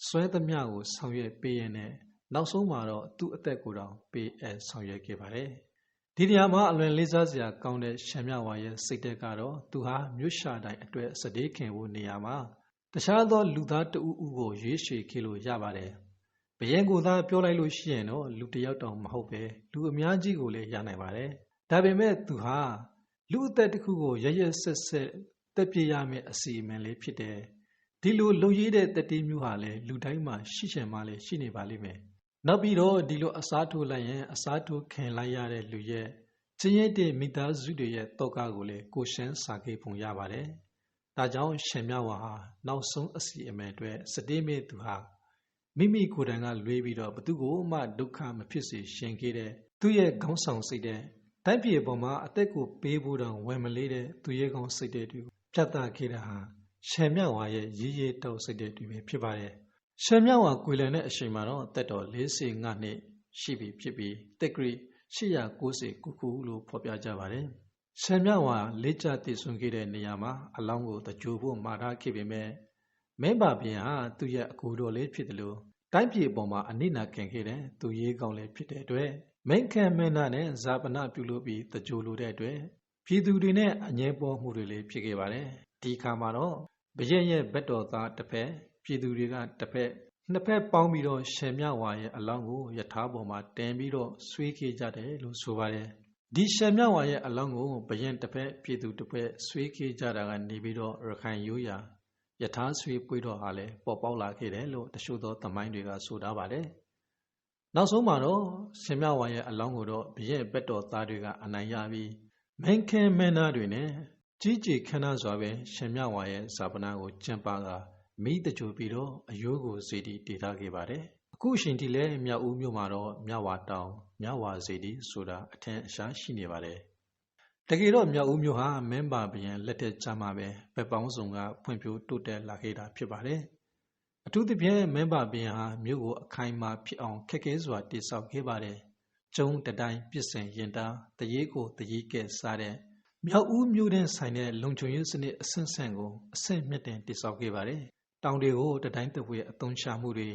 စွဲသမျှကိုဆောင်ရွက်ပေးရတဲ့နောက်ဆုံးမှာတော့သူ့အသက်ကိုယ်တော်ပေးအပ်ဆောင်ရွက်ခဲ့ပါတယ်။ဒီနေရာမှာအလွန်လေးစားစရာကောင်းတဲ့ရှင်မြဝါရဲ့စိတ်သက်ကတော့သူဟာမြို့ရှာတိုင်အတွက်စတေးခင်ဖို့နေရာမှာတခြားသောလူသားတဦးဦးကိုရွေးချယ်ခဲ့လို့ရပါတယ်။ဘယင်ကိုသာပြောလိုက်လို့ရှိရင်တော့လူတစ်ယောက်တောင်မဟုတ်ပဲလူအများကြီးကိုလည်းရနိုင်ပါတယ်။ဒါပေမဲ့သူဟာလူအသက်တစ်ခုကိုရရဆက်ဆက်တက်ပြရမယ့်အစီအမံလေးဖြစ်တယ်။ဒီလိုလုံရည်တဲ့တတိမျိုးဟာလည်းလူတိုင်းမှာရှိချင်မှလည်းရှိနေပါလိမ့်မယ်။နောက်ပြီးတော့ဒီလိုအစားထိုးလိုက်ရင်အစားထိုးခင်လိုက်ရတဲ့လူရဲ့ချင်းရဲ့တဲ့မိသားစုတွေရဲ့တောကကိုလည်းကိုရှင်းစာခဲ့ပုံရပါတယ်။ဒါကြောင့်ရှင်မြဝါဟာနောက်ဆုံးအစီအမံအတွက်စတေးမဲ့သူဟာမိမိကိုယ်တိုင်ကလွေးပြီးတော့ဘသူကိုမှဒုက္ခမဖြစ်စေရှင်ခဲ့တဲ့သူ့ရဲ့ခေါင်းဆောင်စိတ်တဲ့တိုင်းပြည်ပေါ်မှာအသက်ကိုပေးဖို့တောင်ဝယ်မလေးတဲ့သူရဲ့ခေါင်းစိတ်တဲ့တွေကိုပြတ်သားခဲ့တာဟာရှင်မြဝါရဲ့ရည်ရည်တောက်စိတ်တဲ့တွေပဲဖြစ်ပါတယ်။ရှင်မြဝါကိုယ်လည်တဲ့အချိန်မှာတော့တက်တော်45နှစ်ရှိပြီဖြစ်ပြီးတက်ဂရိ899ခုလို့ဖော်ပြကြပါတယ်။ရှင်မြဝါလေးကျတည်ဆုံခဲ့တဲ့နေရာမှာအလောင်းကိုတကြိုဖို့မှာထားခဲ့ပေမဲ့မင်းပါပြင်ဟာသူ့ရဲ့အကူတော်လေးဖြစ်တယ်လို့တိုင်းပြည်ပေါ်မှာအနိနာခံခဲ့တဲ့သူရေးကောင်းလေးဖြစ်တဲ့အတွက်မိန်ခံမင်းသားနဲ့ဇာပနာပြုလုပ်ပြီးတကြိုလိုတဲ့အတွက်ပြည်သူတွေနဲ့အငြင်းပေါ်မှုတွေလည်းဖြစ်ခဲ့ပါတယ်။ဒီခါမှာတော့ဘရက်ရဲ့ဘက်တော်သားတစ်ဖက်ပြည်သူတွေကတစ်ဖက်နှစ်ဖက်ပေါင်းပြီးတော့ရှင်မြဝါရဲ့အလောင်းကိုယထာပေါ်မှာတင်ပြီးတော့ဆွေးခဲ့ကြတယ်လို့ဆိုပါတယ်။ဒီရှင်မြဝါရဲ့အလောင်းကိုဘရက်တစ်ဖက်ပြည်သူတစ်ဖက်ဆွေးခဲ့ကြတာကနေပြီးတော့ရခိုင်ရိုးရာယထာဆွေးပွေးတော်ဟာလည်းပေါ်ပေါက်လာခဲ့တယ်လို့တချို့သောသမိုင်းတွေကဆိုထားပါတယ်။နောက်ဆုံးမှာတော့ရှင်မြဝါရဲ့အလောင်းကိုတော့ဘရက်ဘက်တော်သားတွေကအနိုင်ရပြီးမင်းခင်မင်းသားတွေနဲ့ကြီးကြီးခမ်းနားစွာပဲရှင်မြဝါရဲ့ဇာပနာကိုကျင့်ပါကမိတကြိုပြီးတော့အယိုးကိုဇေဒီတည်ထားခဲ့ပါတယ်။အခုအချိန်ထိလည်းမြောက်ဦးမြို့မှာတော့မြဝါတောင်မြဝါဇေဒီဆိုတာအထင်အရှားရှိနေပါတယ်။တကယ်တော့မြောက်ဦးမြို့ဟာမင်းပါဘရင်လက်ထက်ကြမှာပဲဘက်ပေါင်းစုံကဖွံ့ဖြိုးတိုးတက်လာခဲ့တာဖြစ်ပါတယ်။အထူးသဖြင့်မင်းပါဘရင်ဟာမြို့ကိုအခိုင်အမာဖြစ်အောင်ခက်ခဲစွာတည်ဆောက်ခဲ့ပါတယ်။ကျုံတတိုင်းပြစ်စင်ရင်တာတရေကိုတရေကဲစားတဲ့ မြောက်ဦးမြို့တဲ့ဆိုင်တဲ့လုံခြုံရေးစနစ်အဆင့်ဆင့်ကိုအဆင့်မြင့်တင်တည်ဆောက်ခဲ့ပါတယ်။တောင်တွေကိုတတိုင်းတစ်ဝဲအသုံးချမှုတွေ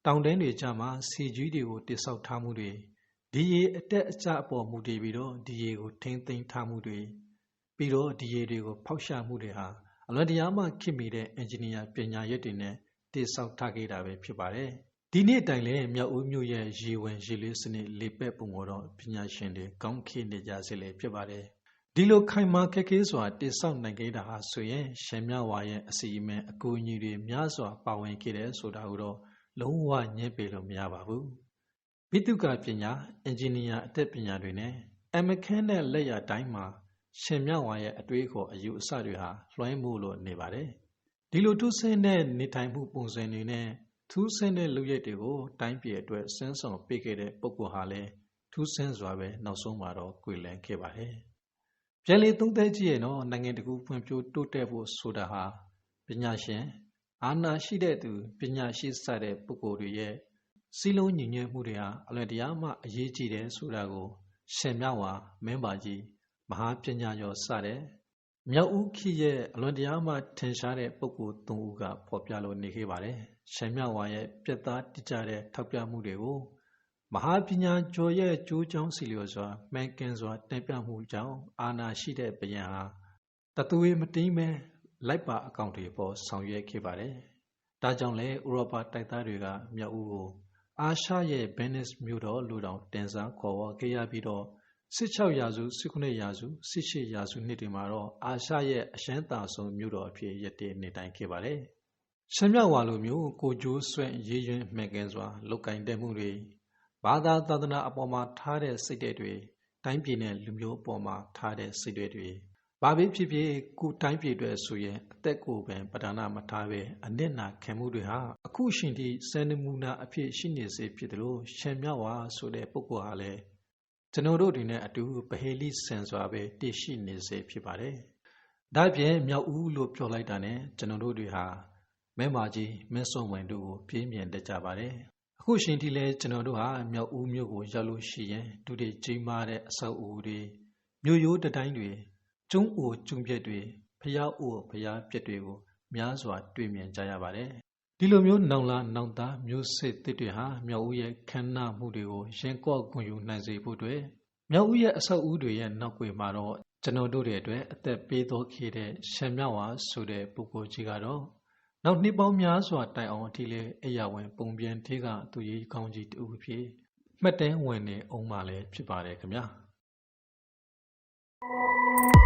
တောင်တန်းတွေကြမှာစီကြီးတွေကိုတည်ဆောက်ထားမှုတွေဒီရေအတက်အကျအပေါ်မူတည်ပြီးတော့ဒီရေကိုထိမ့်သိမ်းထားမှုတွေပြီးတော့ဒီရေတွေကိုဖောက်ရှာမှုတွေဟာအလွန်တရာမှခင်မိတဲ့အင်ဂျင်နီယာပညာရပ်တွေနဲ့တည်ဆောက်ထားခဲ့တာပဲဖြစ်ပါတယ်။ဒီနေ့တိုင်လည်းမြောက်ဦးမြို့ရဲ့ရေဝင်ရေလေးစနစ်လေပက်ပုံတော့ပညာရှင်တွေကောင်းခေနေကြစေလေဖြစ်ပါတယ်။ဒီလိုခိုင်မာခက်ခဲစွာတည်ဆောက်နိုင်ခဲ့တာဟာဆိုရင်ရှမ်းမြောက်ဝါရဲ့အစီအမံအကူအညီတွေများစွာပါဝင်ခဲ့တယ်ဆိုတာကိုတော့လုံးဝညှင်းပယ်လို့မရပါဘူး။ဘိတုကပညာအင်ဂျင်နီယာအတတ်ပညာတွေနဲ့အမခန်းနဲ့လက်ရတိုင်းမှာရှမ်းမြောက်ဝါရဲ့အတွေးခေါ်အယူအဆတွေဟာလွှမ်းမိုးလို့နေပါတယ်။ဒီလိုထူးဆန်းတဲ့နေထိုင်မှုပုံစံတွေနဲ့ထူးဆန်းတဲ့လူရက်တွေကိုတိုင်းပြည်အတွက်စမ်းဆောင်ပေးခဲ့တဲ့ပုဂ္ဂိုလ်ဟာလည်းထူးဆန်းစွာပဲနောက်ဆုံးမှာတော့ကွယ်လွန်ခဲ့ပါတယ်။ပြန်လည်သုံးသပ်ကြည့်ရင်တော့နိုင်ငံတကာဖွံ့ဖြိုးတိုးတက်ဖို့ဆိုတာဟာပညာရှင်အာဏာရှိတဲ့သူပညာရှိစတဲ့ပုဂ္ဂိုလ်တွေရဲ့စီလုံးညီညွတ်မှုတွေဟာအလွန်တရာမှအရေးကြီးတယ်ဆိုတာကိုရှမ်းမြောက်ဝါမင်းပါကြီးမဟာပညာကျော်စတဲ့မြောက်ဦးခေတ်ရဲ့အလွန်တရာမှထင်ရှားတဲ့ပုဂ္ဂိုလ်၃ဦးကဖော်ပြလို့နေခဲ့ပါတယ်။ရှမ်းမြောက်ဝါရဲ့ပြတ်သားတိကျတဲ့ထောက်ပြမှုတွေကိုမဟာပညာကျော်ရဲ့ကြိုးကြောင်းစီလျော်စွာမှန်ကန်စွာတင်ပြမှုကြောင့်အာဏာရှိတဲ့ဘုရင်ဟာတသွေးမတင်းမဲလိုက်ပါအကောင့်တွေပေါ်ဆောင်ရွက်ခဲ့ပါတယ်။ဒါကြောင့်လဲဥရောပတိုက်သားတွေကမြောက်ဦးကိုအာရှရဲ့ဗင်နစ်မြို့တော်လူတောင်တင်စားခေါ်ဝေါ်ခဲ့ရပြီးတော့16ရာစု19ရာစု18ရာစုနှစ်တွေမှာတော့အာရှရဲ့အရှမ်းသာဆုံးမြို့တော်အဖြစ်ရည်တည်နေထိုင်ခဲ့ပါတယ်။ရှမ်းမြောက်ဝါလိုမျိုးကိုကျိုးဆွဲရေးရွံ့မှန်ကန်စွာလုတ်ကင်တဲ့မှုတွေဘာသာသာသနာအပေါ်မှာထားတဲ့စိတ်ဓာတ်တွေတိုင်းပြည်နဲ့လူမျိုးအပေါ်မှာထားတဲ့စိတ်ဓာတ်တွေဘာပဲဖြစ်ဖြစ်ကိုတိုင်းပြည်အတွက်ဆိုရင်အသက်ကိုပင်ပဓာနမထားပဲအနစ်နာခံမှုတွေဟာအခုရှင်ဒီစံနမူနာအဖြစ်ရှိနေစေဖြစ်တယ်လို့ရှမ်းမြောက်ဝါဆိုတဲ့ပုဂ္ဂိုလ်ဟာလည်းကျွန်တော်တို့တွေနဲ့အတူဗဟေလိဆင်စွာပဲတည်ရှိနေစေဖြစ်ပါတယ်။ဒါ့ပြင်မြောက်ဦးလို့ပြောလိုက်တာနဲ့ကျွန်တော်တို့တွေဟာမဲမာကြီးမင်းစုံဝင်တို့ကိုပြင်းပြတတ်ကြပါတယ်။အခုရှင်ဒီလဲကျွန်တော်တို့ဟာမြောက်ဦးမြို့ကိုရောက်လို့ရှိရင်ဒုတိကြီးမားတဲ့အဆောက်အဦတွေမြို့ရိုးတတိုင်းတွေကျုံးအိုကျုံပြက်တွေဖျားအိုဖျားပြက်တွေကိုများစွာတွေ့မြင်ကြရပါတယ်။ဒီလိုမျိုးနောင်လာနောင်သားမျိုးစစ်တစ်တွေဟာမြောက်ဦးရဲ့ခမ်းနားမှုတွေကိုရင်ကော့ဂွန်ယူနိုင်စေဖို့အတွက်မြောက်ဦးရဲ့အဆောက်အဦတွေရဲ့နောက်ွယ်မှာတော့ကျွန်တော်တို့တွေအတွက်အသက်ပေးတော်ခဲ့တဲ့ရှမ်းမြောက်ဝါဆိုတဲ့ပုဂ္ဂိုလ်ကြီးကတော့နောက်နှစ်ပေါင်းများစွာတိုင်အောင်အထိလေအရာဝင်ပုံပြန်သေးကသူရေးကောင်းကြီးတူဖြစ်မှတ်တမ်းဝင်နေအောင်မှလည်းဖြစ်ပါတယ်ခင်ဗျာ။